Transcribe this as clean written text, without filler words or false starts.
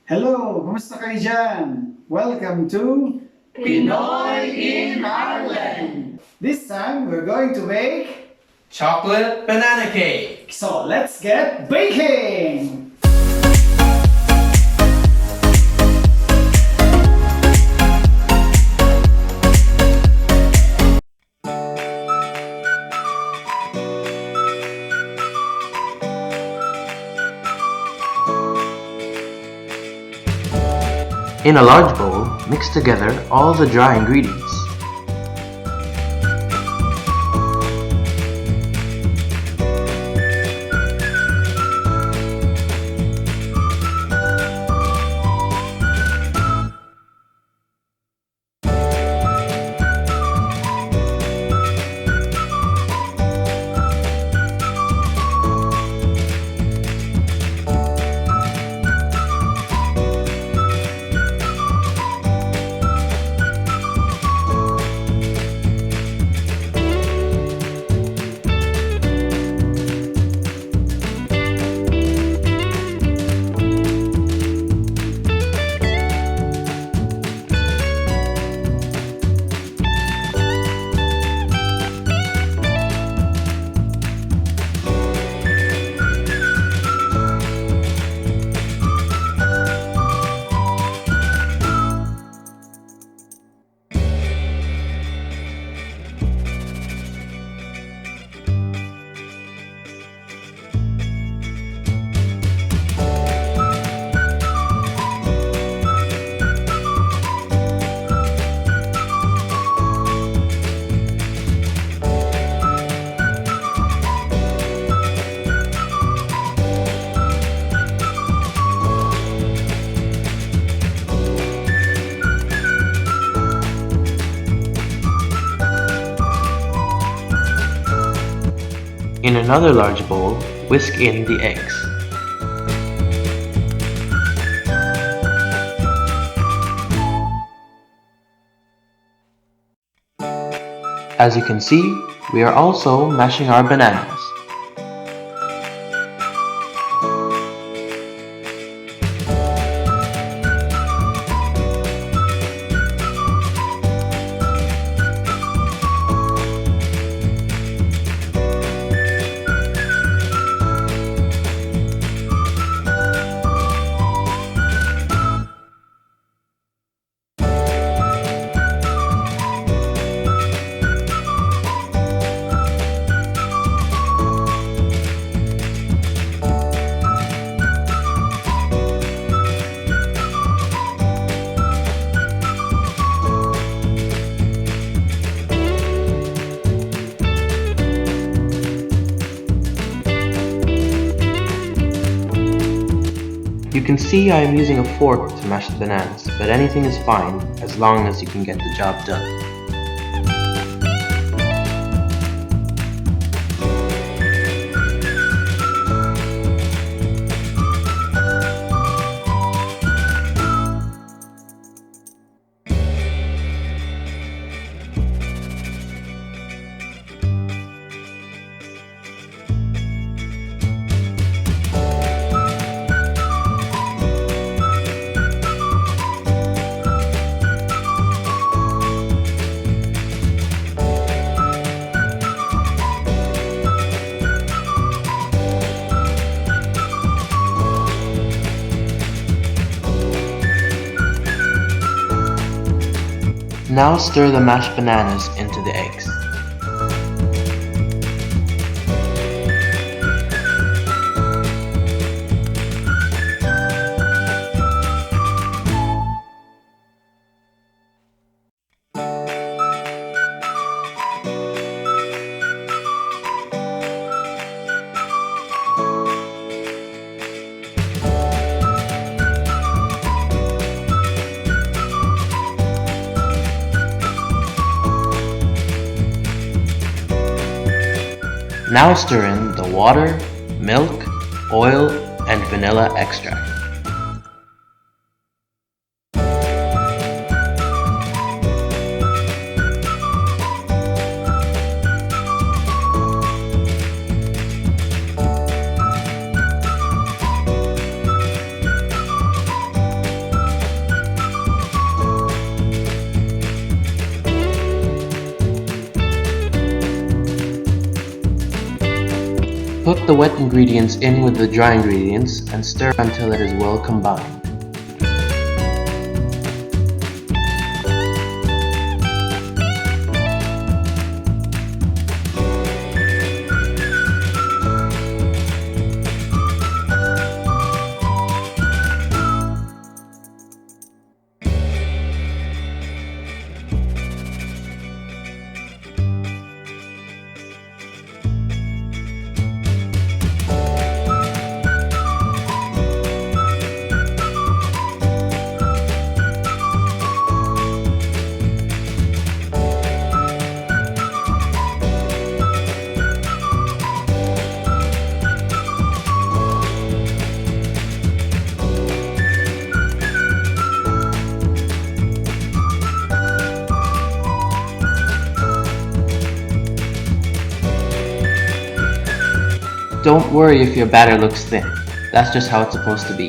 Hello! Kumusta kayo dyan? Welcome to Pinoy in Ireland! This time we're going to make Chocolate banana cake! So let's get baking! In a large bowl, mix together all the dry ingredients. In another large bowl, whisk in the eggs. As you can see, we are also mashing our bananas. You can see I am using a fork to mash the bananas, but anything is fine as long as you can get the job done. Now stir the mashed bananas into the eggs. Now stir in the water, milk, oil, and vanilla extract. Put the wet ingredients in with the dry ingredients and stir until it is well combined. Don't worry if your batter looks thin. That's just how it's supposed to be.